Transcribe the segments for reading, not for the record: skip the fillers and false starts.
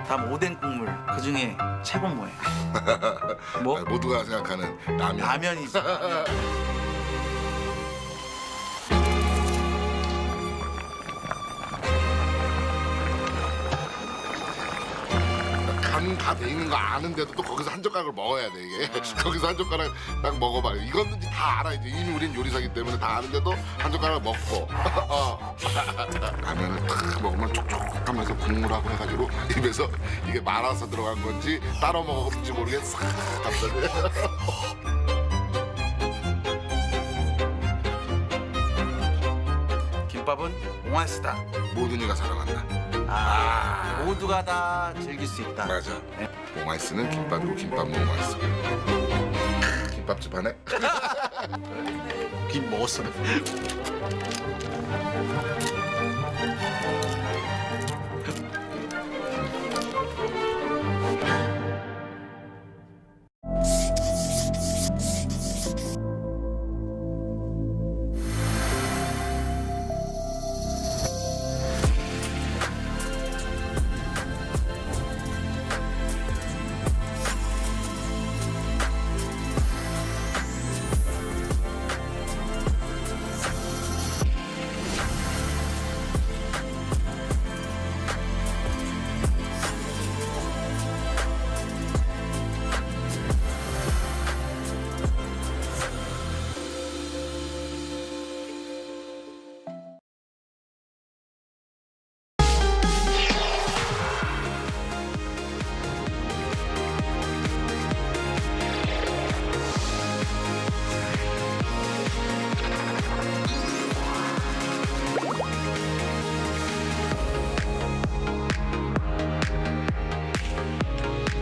다음 오뎅 국물. 그 중에 최고 뭐예요? 뭐? 모두가 생각하는 라면. 라면이지. 다 돼 있는 거 아는데도 또 거기서 한 젓가락을 먹어야 돼 이게. 거기서 한 젓가락 딱 먹어봐. 이건 다 알아 이제. 이미 우린 요리사기 때문에 다 아는데도 한 젓가락 먹고. 라면을 탁 먹으면 촉촉하면서 국물하고 해가지고 입에서 이게 말아서 들어간 건지 따로 먹었는지 모르겠어. 갑자기. 김밥은 옹알스다. 모든 이가 사랑한다. 모두가 다 즐길 수 있다. 맞아. 네. 옹알스는 김밥이고 김밥 너무 맛있어. 김밥집 하네. 김 먹었어.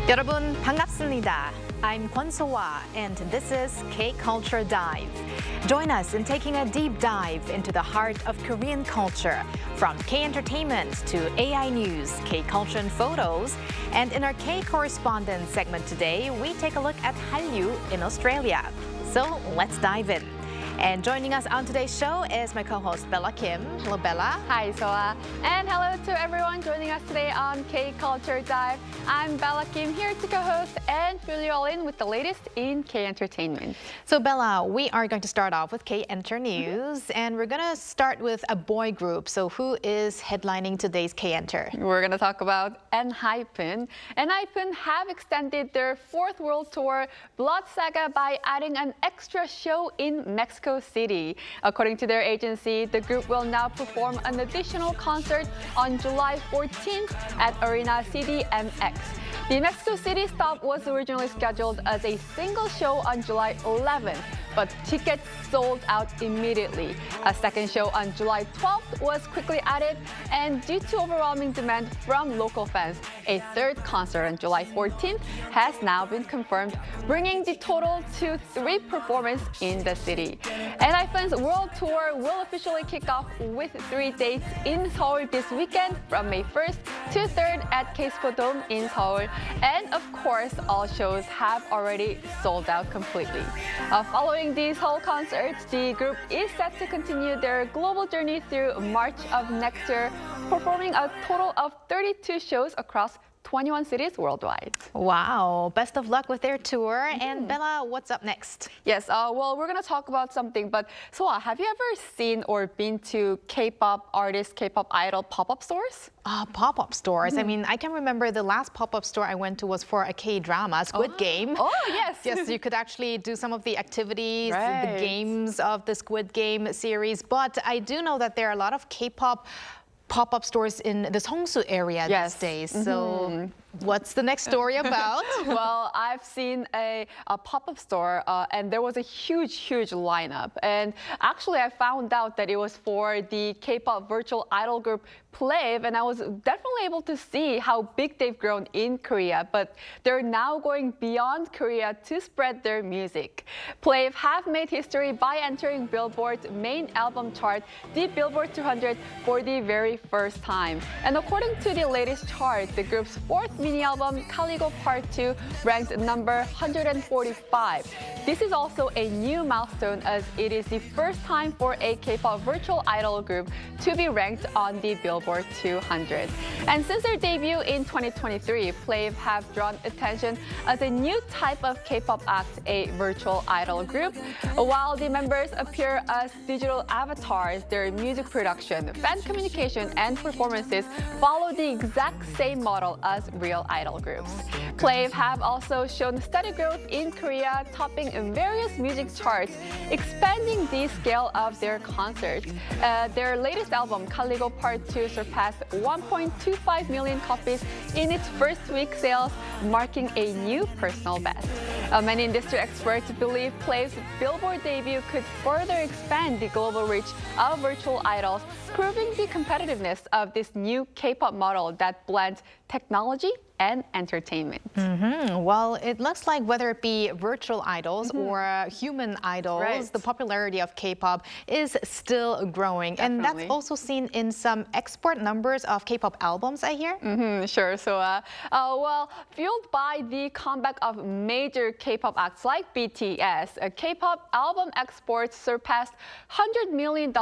여러분 반갑습니다. I'm Kwon-soa and this is K-Culture Dive. Join us in taking a deep dive into the heart of Korean culture, from K-entertainment to AI news, K-culture and photos. And in our K-Correspondent segment today, we take a look at Hallyu in Australia. So let's dive in. And joining us on today's show is my co-host Bella Kim. Hello, Bella. Hi, Soa. And hello to everyone joining us today on K-Culture Dive. I'm Bella Kim, here to co-host and fill you all in with the latest in K-entertainment. So, Bella, we are going to start off with K-Enter News, and we're going to start with a boy group. So who is headlining today's K-Enter? We're going to talk about ENHYPEN. ENHYPEN have extended their fourth world tour, BLOOD SAGA, by adding an extra show in Mexico City. According to their agency, the group will now perform an additional concert on July 14th at Arena CDMX. The Mexico City stop was originally scheduled as a single show on July 11th, but tickets sold out immediately. A second show on July 12th was quickly added, and due to overwhelming demand from local fans, a third concert on July 14th has now been confirmed, bringing the total to 3 performances in the city. ENHYPEN's world tour will officially kick off with 3 dates in Seoul this weekend from May 1st to 3rd at K-Sports Dome in Seoul. And of course, all shows have already sold out completely. Following these whole concerts, the group is set to continue their global journey through March of next year, performing a total of 32 shows across 21 cities worldwide. Wow, best of luck with their tour. And Bella, what's up next? Yes, well, we're going to talk about something, but Soa, have you ever seen or been to K-pop artists, K-pop idol pop-up stores? Pop-up stores. I mean, I can remember the last pop-up store I went to was for a K-drama, Squid Game. Oh, yes. Yes, you could actually do some of the activities, Right. the games of the Squid Game series. But I do know that there are a lot of K-pop pop-up stores in the Seongsu area Yes. these days. So what's the next story about? Well, I've seen a pop-up store and there was a huge lineup. And actually, I found out that it was for the K-pop virtual idol group Plave, and I was definitely able to see how big they've grown in Korea. But they're now going beyond Korea to spread their music. Plave have made history by entering Billboard's main album chart, the Billboard 200, for the very first time. And according to the latest chart, the group's 4th mini album Caligo Part 2 ranked number 145. This is also a new milestone as it is the first time for a K-pop virtual idol group to be ranked on the Billboard 200. And since their debut in 2023, Flav have drawn attention as a new type of K-pop act, a virtual idol group. While the members appear as digital avatars, their music production, fan communication, and performances follow the exact same model as real idol groups. Flav have also shown steady growth in Korea, topping various music charts, expanding the scale of their concerts. Their latest album, Caligo Part 2, surpassed 1.25 million copies in its first week sales, marking a new personal best. Many industry experts believe Flav's Billboard debut could further expand the global reach of virtual idols, proving the competitiveness of this new K-pop model that blends technology and entertainment. Well, it looks like whether it be virtual idols or human idols, the popularity of K-pop is still growing. Definitely. And that's also seen in some export numbers of K-pop albums, I hear? Sure. So, well, fueled by the comeback of major K-pop acts like BTS, K-pop album exports surpassed $100 million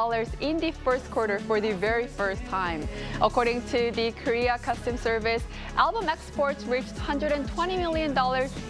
in the first quarter for the very first time. According to the Korea Customs Service, album exports reached $120 million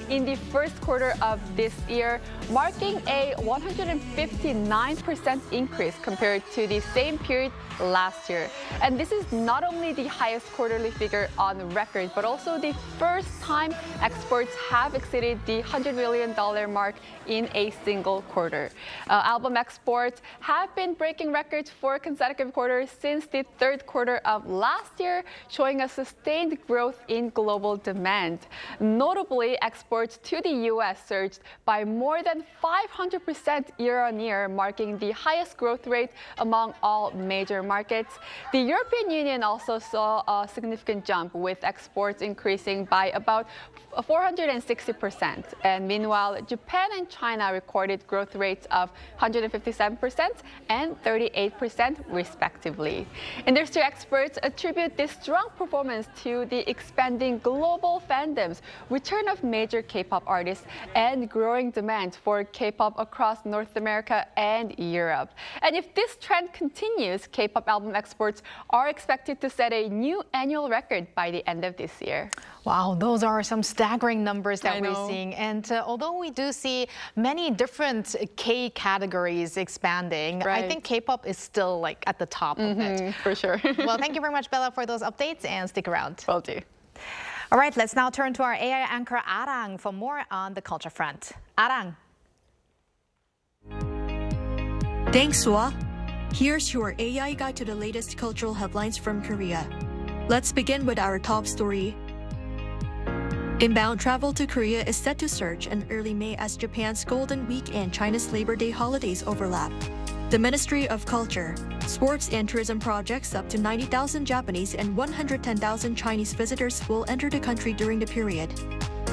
in the first quarter of this year, marking a 159% increase compared to the same period last year. And this is not only the highest quarterly figure on record, but also the first time exports have exceeded the $100 million mark in a single quarter. Album exports have been breaking records for consecutive quarters since the third quarter of last year, showing a sustained growth in global demand. Notably, exports to the U.S. surged by more than 500% year-on-year, marking the highest growth rate among all major markets. The European Union also saw a significant jump, with exports increasing by about 460%. And meanwhile, Japan and China recorded growth rates of 157% and 38% respectively. Industry experts attribute this strong performance to the expanding global fandoms, return of major K-pop artists, and growing demand for K-pop across North America and Europe. And if this trend continues, K-pop album exports are expected to set a new annual record by the end of this year. Wow, those are some staggering numbers that we're seeing. And although we do see many different K categories expanding, I think K-pop is still like at the top of it. For sure. Well, thank you very much, Bella, for those updates, and stick around. Will do. All right, let's now turn to our AI anchor, Arirang, for more on the culture front. Arirang. Thanks, Sua. Here's your AI guide to the latest cultural headlines from Korea. Let's begin with our top story. Inbound travel to Korea is set to surge in early May as Japan's Golden Week and China's Labor Day holidays overlap. The Ministry of Culture, Sports and Tourism projects up to 90,000 Japanese and 110,000 Chinese visitors will enter the country during the period.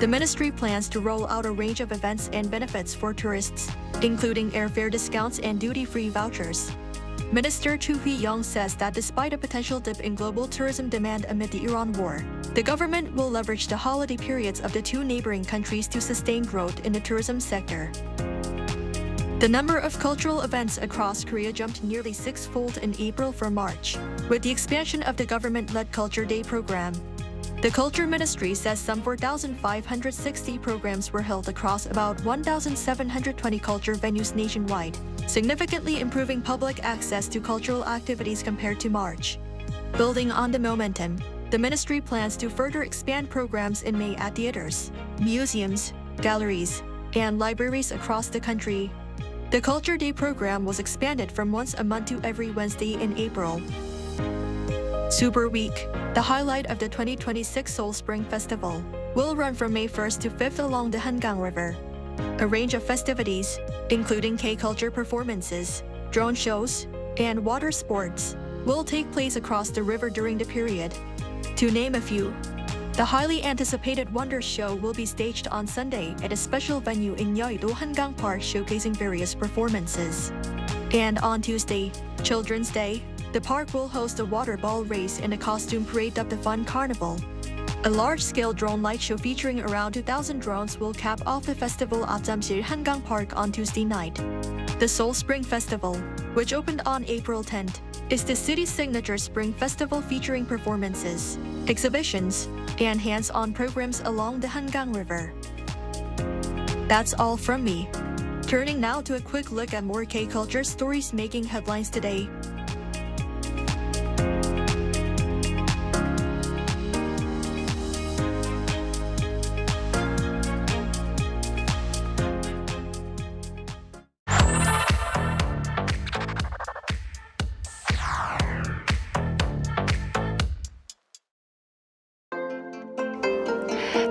The ministry plans to roll out a range of events and benefits for tourists, including airfare discounts and duty-free vouchers. Minister Chu Hui-young says that despite a potential dip in global tourism demand amid the Iran war, the government will leverage the holiday periods of the two neighboring countries to sustain growth in the tourism sector. The number of cultural events across Korea jumped nearly six-fold in April from March, with the expansion of the government-led Culture Day program. The Culture Ministry says some 4,560 programs were held across about 1,720 culture venues nationwide, significantly improving public access to cultural activities compared to March. Building on the momentum, the ministry plans to further expand programs in May at theaters, museums, galleries, and libraries across the country. The Culture Day program was expanded from once a month to every Wednesday in April. Super Week, the highlight of the 2026 Seoul Spring Festival, will run from May 1st to 5th along the Hangang River. A range of festivities, including K-culture performances, drone shows, and water sports, will take place across the river during the period. To name a few, the highly anticipated Wonders Show will be staged on Sunday at a special venue in Yeouido Hangang Park showcasing various performances. And on Tuesday, Children's Day, the park will host a water ball race and a costume parade of the Fun Carnival. A large-scale drone light show featuring around 2,000 drones will cap off the festival at Jamsil Hangang Park on Tuesday night. The Seoul Spring Festival, which opened on April 10th, is the city's signature spring festival featuring performances, exhibitions, and hands-on programs along the Hangang River. That's all from me. Turning now to a quick look at more K-culture stories making headlines today.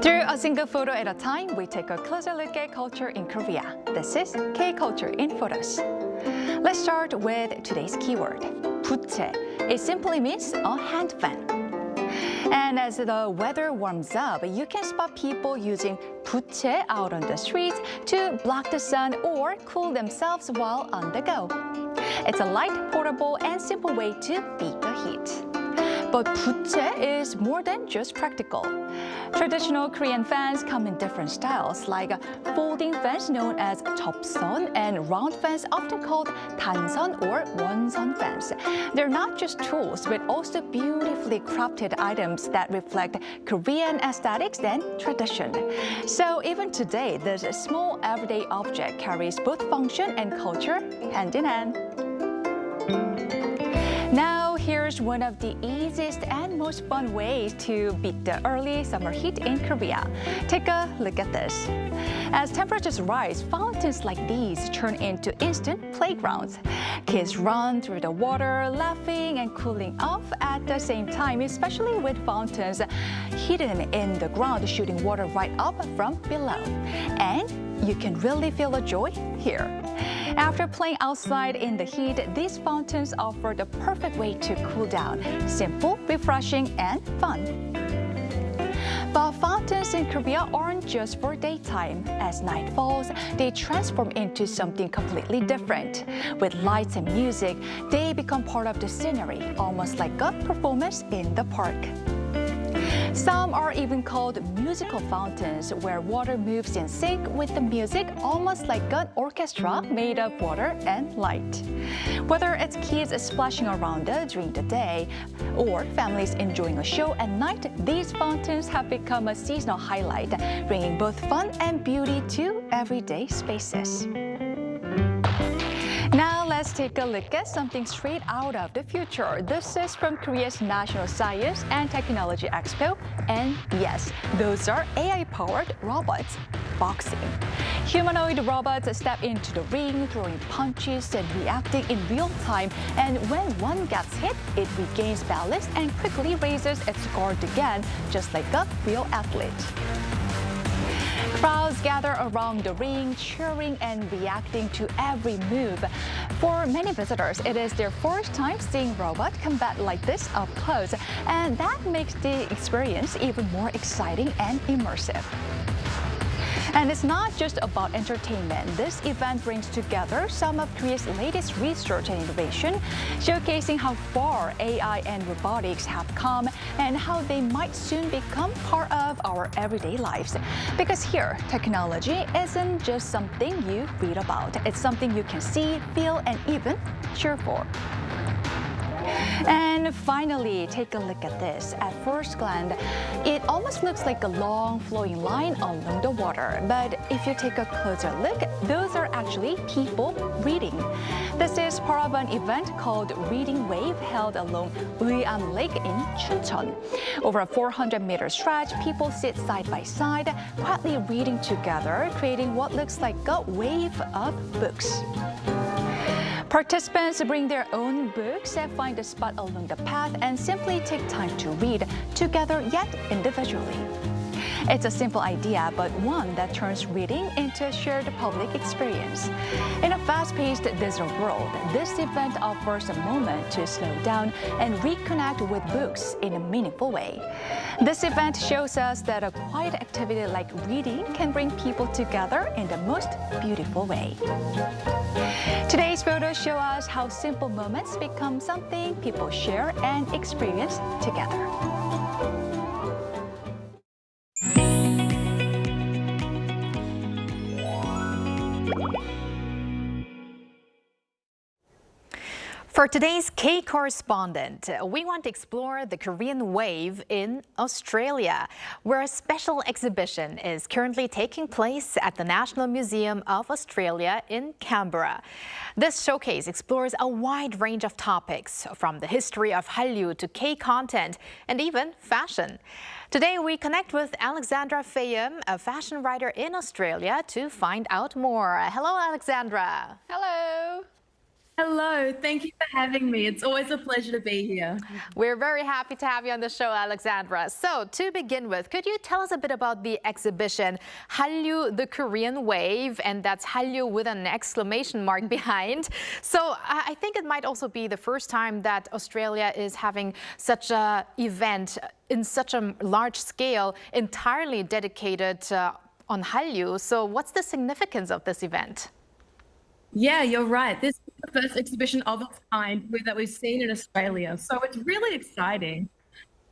Through a single photo at a time, we take a closer look at culture in Korea. This is K-Culture in Photos. Let's start with today's keyword, 부채. It simply means a hand fan. And as the weather warms up, you can spot people using 부채 out on the streets to block the sun or cool themselves while on the go. It's a light, portable, and simple way to beat the heat. But 부채 is more than just practical. Traditional Korean fans come in different styles, like folding fans known as 접선 and round fans often called 단선 or 원선 fans. They're not just tools, but also beautifully crafted items that reflect Korean aesthetics and tradition. So even today, this small everyday object carries both function and culture hand in hand. Now, here's one of the easiest and most fun ways to beat the early summer heat in Korea. Take a look at this. As temperatures rise, fountains like these turn into instant playgrounds. Kids run through the water, laughing and cooling off at the same time, especially with fountains hidden in the ground, shooting water right up from below. And you can really feel the joy here. After playing outside in the heat, these fountains offer the perfect way to cool down. Simple, refreshing, and fun. But fountains in Korea aren't just for daytime. As night falls, they transform into something completely different. With lights and music, they become part of the scenery, almost like a performance in the park. Some are even called musical fountains, where water moves in sync with the music, almost like an orchestra made of water and light. Whether it's kids splashing around during the day or families enjoying a show at night, these fountains have become a seasonal highlight, bringing both fun and beauty to everyday spaces. Now let's take a look at something straight out of the future. This is from Korea's National Science and Technology Expo. And yes, those are AI-powered robots. Boxing. Humanoid robots step into the ring, throwing punches and reacting in real time. And when one gets hit, it regains balance and quickly raises its guard again, just like a real athlete. Crowds gather around the ring, cheering and reacting to every move. For many visitors, it is their first time seeing robot combat like this up close, and that makes the experience even more exciting and immersive. And it's not just about entertainment. This event brings together some of Korea's latest research and innovation, showcasing how far AI and robotics have come and how they might soon become part of our everyday lives. Because here, technology isn't just something you read about. It's something you can see, feel, and even cheer for. And finally, take a look at this. At first glance, it almost looks like a long flowing line along the water. But if you take a closer look, those are actually people reading. This is part of an event called Reading Wave held along Uiam Lake in Chuncheon. Over a 400-meter stretch, people sit side by side, quietly reading together, creating what looks like a wave of books. Participants bring their own books and find a spot along the path and simply take time to read, together yet individually. It's a simple idea, but one that turns reading into a shared public experience. In a fast-paced digital world, this event offers a moment to slow down and reconnect with books in a meaningful way. This event shows us that a quiet activity like reading can bring people together in the most beautiful way. Today's photos show us how simple moments become something people share and experience together. For today's K-Correspondent, we want to explore the Korean wave in Australia, where a special exhibition is currently taking place at the National Museum of Australia in Canberra. This showcase explores a wide range of topics, from the history of Hallyu to K-content and even fashion. Today, we connect with Alexandra Fayem, a fashion writer in Australia, to find out more. Hello, Alexandra. Hello. Hello, thank you for having me. It's always a pleasure to be here. We're very happy to have you on the show, Alexandra. So to begin with, could you tell us a bit about the exhibition Hallyu, the Korean Wave, and that's Hallyu with an exclamation mark behind. So I think it might also be the first time that Australia is having such an event in such a large scale entirely dedicated on Hallyu. So what's the significance of this event? Yeah, you're right. This is the first exhibition of its kind that we've seen in Australia. So it's really exciting.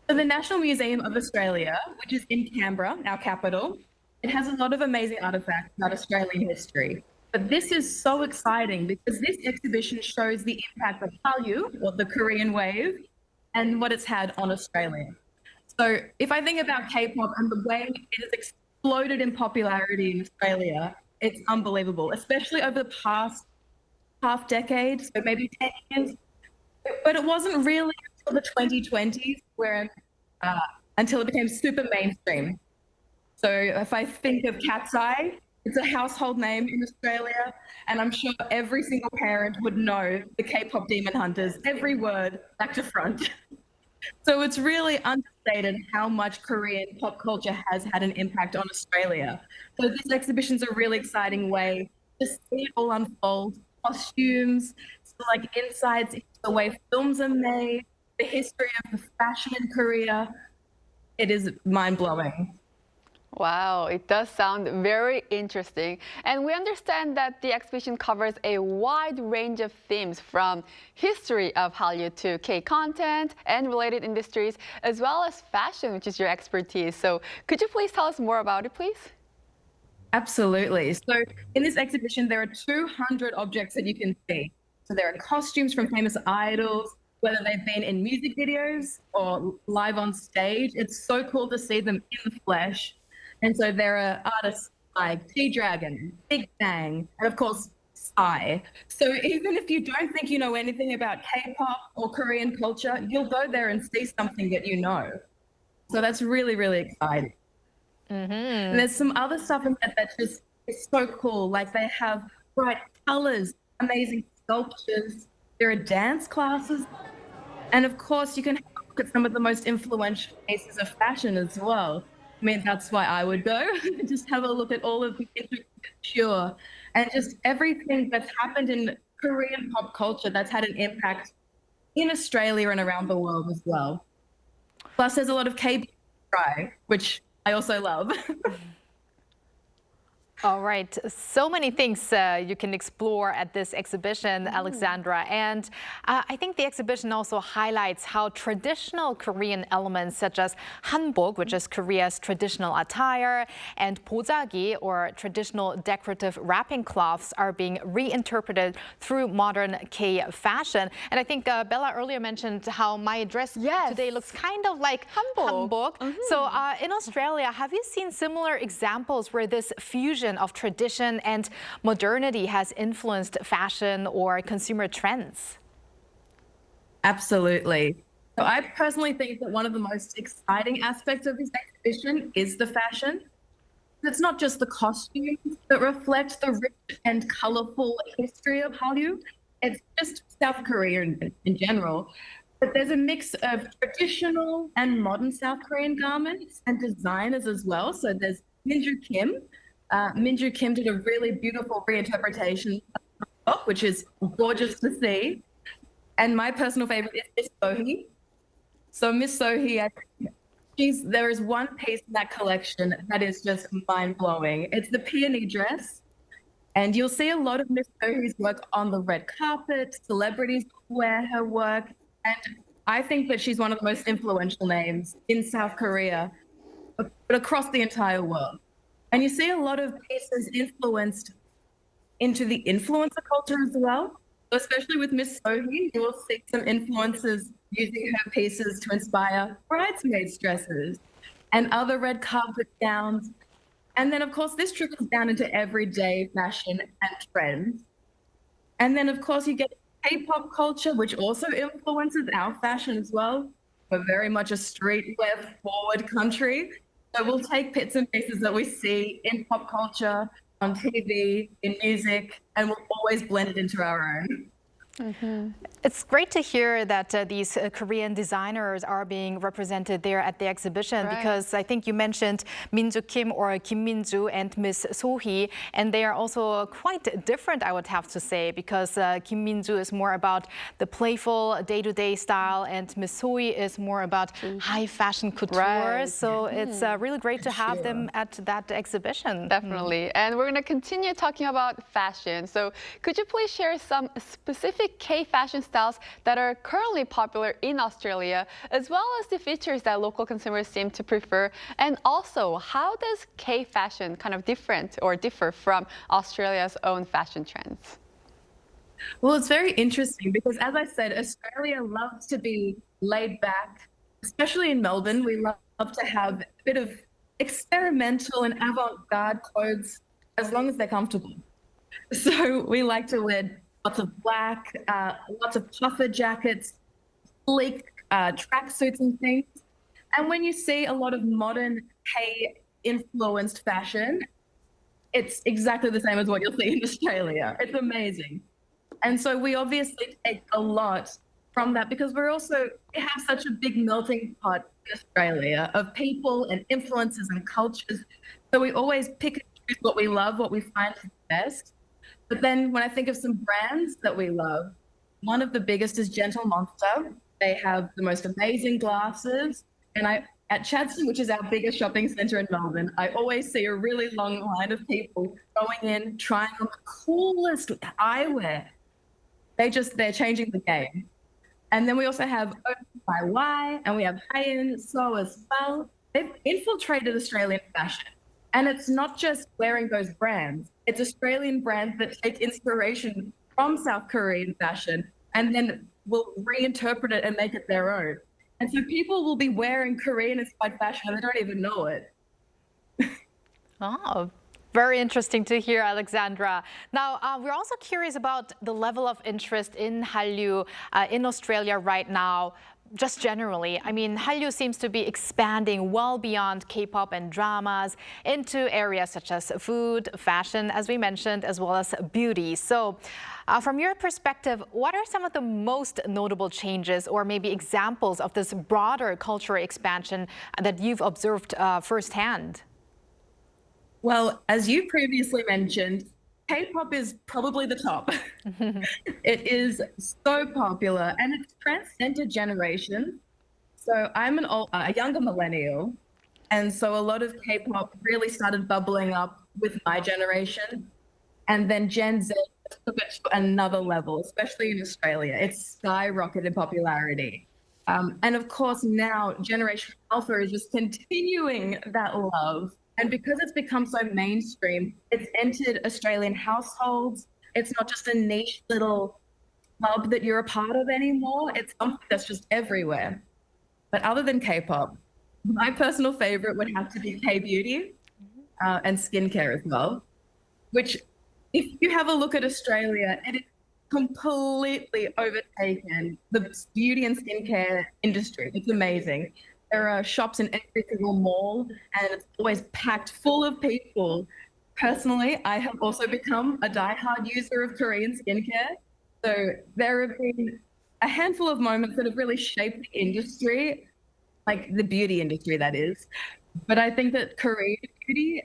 So the National Museum of Australia, which is in Canberra, our capital, it has a lot of amazing artifacts about Australian history. But this is so exciting because this exhibition shows the impact of Hallyu, or the Korean wave, and what it's had on Australia. So if I think about K-pop and the way it has exploded in popularity in Australia, it's unbelievable, especially over the past half decade, so maybe 10 years. But it wasn't really until the 2020s until it became super mainstream. So if I think of Cat's Eye, it's a household name in Australia, and I'm sure every single parent would know the K-pop Demon Hunters, every word back to front. So it's really understated how much Korean pop culture has had an impact on Australia. So this exhibition's a really exciting way to see it all unfold. Costumes, so like insights into the way films are made, the history of the fashion in Korea. It is mind-blowing. Wow, it does sound very interesting. And we understand that the exhibition covers a wide range of themes, from history of Hallyu to K-content and related industries, as well as fashion, which is your expertise. So could you please tell us more about it, please? Absolutely. So in this exhibition, there are 200 objects that you can see. So there are costumes from famous idols, whether they've been in music videos or live on stage. It's so cool to see them in the flesh. And so there are artists like G-Dragon, Big Bang, and of course, Psy. So even if you don't think you know anything about K-pop or Korean culture, you'll go there and see something that you know. So that's really, really exciting. And there's some other stuff in that just is so cool. Like they have bright colors, amazing sculptures. There are dance classes. And of course, you can have a look at some of the most influential pieces of fashion as well. I mean, that's why I would go. Just have a look at all of the couture and just everything that's happened in Korean pop culture that's had an impact in Australia and around the world as well. Plus, there's a lot of K-pop, which I also love. All right, so many things you can explore at this exhibition, Alexandra. And I think the exhibition also highlights how traditional Korean elements such as hanbok, which is Korea's traditional attire, and 보자기, or traditional decorative wrapping cloths, are being reinterpreted through modern K fashion. And I think Bella earlier mentioned how my dress today looks kind of like hanbok. So in Australia, have you seen similar examples where this fusion of tradition and modernity has influenced fashion or consumer trends? Absolutely. So I personally think that one of the most exciting aspects of this exhibition is the fashion. It's not just the costumes that reflect the rich and colorful history of Hallyu. It's just South Korea in general. But there's a mix of traditional and modern South Korean garments and designers as well. So there's Minju Kim. Minju Kim did a really beautiful reinterpretation of, which is gorgeous to see. And my personal favorite is Miss Sohee. So Miss Sohee, there is one piece in that collection that is just mind-blowing. It's the peony dress. And you'll see a lot of Miss Sohee's work on the red carpet. Celebrities wear her work. And I think that she's one of the most influential names in South Korea, but across the entire world. And you see a lot of pieces influenced into the influencer culture as well. Especially with Miss Sohi, you will see some influencers using her pieces to inspire bridesmaids' dresses and other red carpet gowns. And then, of course, this trickles down into everyday fashion and trends. And then, of course, you get K-pop culture, which also influences our fashion as well. We're very much a streetwear forward country. So we'll take bits and pieces that we see in pop culture, on TV, in music, and we'll always blend it into our own. It's great to hear that these Korean designers are being represented there at the exhibition, Right. because I think you mentioned Minju Kim or Kim Minju and Miss Sohee, and they are also quite different, I would have to say, because Kim Minju is more about the playful day-to-day style, and Miss Sohee is more about high fashion couture. Right. So it's really great to have them at that exhibition. Definitely. And we're going to continue talking about fashion. So could you please share some specific K-fashion styles that are currently popular in Australia, as well as the features that local consumers seem to prefer? And also, how does K-fashion kind of differ from Australia's own fashion trends? Well, it's very interesting because, as I said, Australia loves to be laid back, especially in Melbourne. We love to have a bit of experimental and avant-garde clothes as long as they're comfortable. So we like to wear lots of black, lots of puffer jackets, sleek tracksuits and things. And when you see a lot of modern K-influenced fashion, it's exactly the same as what you'll see in Australia. It's amazing. And so we obviously take a lot from that because we have such a big melting pot in Australia of people and influences and cultures. So we always pick and choose what we love, what we find is best. But then when I think of some brands that we love, one of the biggest is Gentle Monster. They have the most amazing glasses. And at Chadstone, which is our biggest shopping centre in Melbourne, I always see a really long line of people going in, trying on the coolest eyewear. They're changing the game. And then we also have by Y, and we have Hallyu So as well. They've infiltrated Australian fashion. And it's not just wearing those brands. It's Australian brands that take inspiration from South Korean fashion and then will reinterpret it and make it their own. And so people will be wearing Korean-inspired fashion and they don't even know it. Oh, very interesting to hear, Alexandra. Now, we're also curious about the level of interest in Hallyu in Australia right now. Just generally, I mean, Hallyu seems to be expanding well beyond K-pop and dramas into areas such as food, fashion, as we mentioned, as well as beauty. So from your perspective, what are some of the most notable changes or maybe examples of this broader cultural expansion that you've observed firsthand? Well, as you previously mentioned, K-pop is probably the top. It is so popular and it's transcended generations. So I'm a younger millennial, and so a lot of K-pop really started bubbling up with my generation, and then Gen Z took it to another level, especially in Australia. It's skyrocketed in popularity. And of course now Generation Alpha is just continuing that love. And because it's become so mainstream, it's entered Australian households. It's not just a niche little club that you're a part of anymore. It's something that's just everywhere. But other than K-pop, my personal favorite would have to be K-beauty and skincare as well, which if you have a look at Australia, it is completely overtaken the beauty and skincare industry. It's amazing. There are shops in every single mall, and it's always packed full of people. Personally, I have also become a diehard user of Korean skincare. So there have been a handful of moments that have really shaped the industry, like the beauty industry, that is. But I think that Korean beauty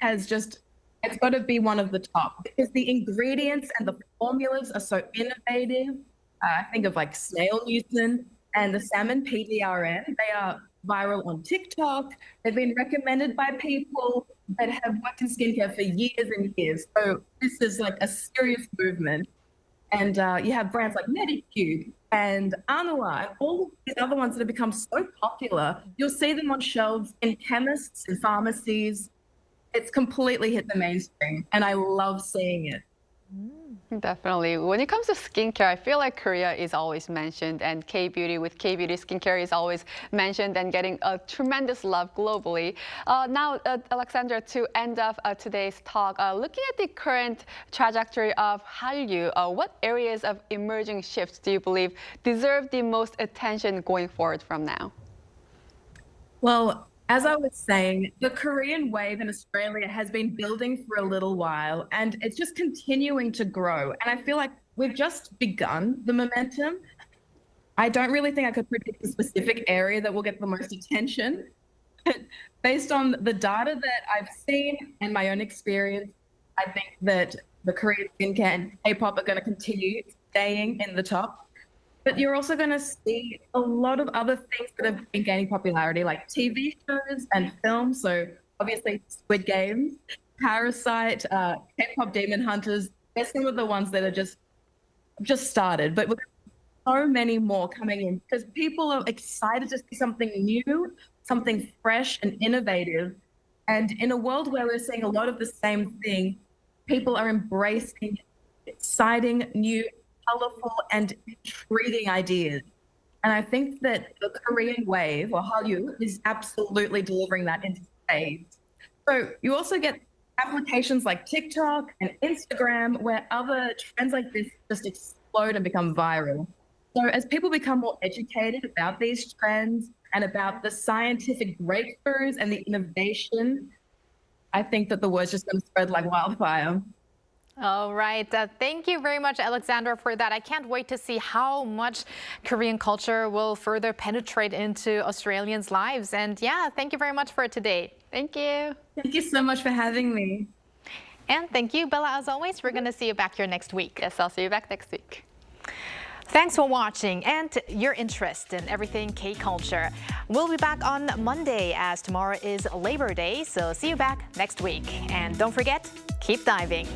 has it's got to be one of the top because the ingredients and the formulas are so innovative. I think of like snail mucin and the salmon PDRN. They are viral on TikTok. They've been recommended by people that have worked in skincare for years and years. So this is like a serious movement. And you have brands like Medicube and Anua and all of these other ones that have become so popular. You'll see them on shelves in chemists and pharmacies. It's completely hit the mainstream, and I love seeing it. Definitely. When it comes to skincare, I feel like Korea is always mentioned, and K-beauty with K-beauty skincare is always mentioned and getting a tremendous love globally. Now, Alexandra, to end off today's talk, looking at the current trajectory of Hallyu, what areas of emerging shifts do you believe deserve the most attention going forward from now? Well, as I was saying, the Korean wave in Australia has been building for a little while, and it's just continuing to grow. And I feel like we've just begun the momentum. I don't really think I could predict a specific area that will get the most attention. Based on the data that I've seen and my own experience, I think that the Korean skincare and K-pop are going to continue staying in the top. But you're also going to see a lot of other things that have been gaining popularity, like TV shows and films. So obviously Squid Games, Parasite, K-pop Demon Hunters. They're some of the ones that are just started. But we've got so many more coming in because people are excited to see something new, something fresh and innovative. And in a world where we're seeing a lot of the same thing, people are embracing exciting, new, colorful and intriguing ideas. And I think that the Korean wave, or Hallyu, is absolutely delivering that into spades. So you also get applications like TikTok and Instagram where other trends like this just explode and become viral. So as people become more educated about these trends and about the scientific breakthroughs and the innovation, I think that the word's just going to spread like wildfire. All right. Thank you very much, Alexandra, for that. I can't wait to see how much Korean culture will further penetrate into Australians' lives. And yeah, thank you very much for today. Thank you. Thank you so much for having me. And thank you, Bella, as always. We're going to see you back here next week. Yes, I'll see you back next week. Thanks for watching and your interest in everything K-culture. We'll be back on Monday as tomorrow is Labor Day. So see you back next week. And don't forget, keep diving.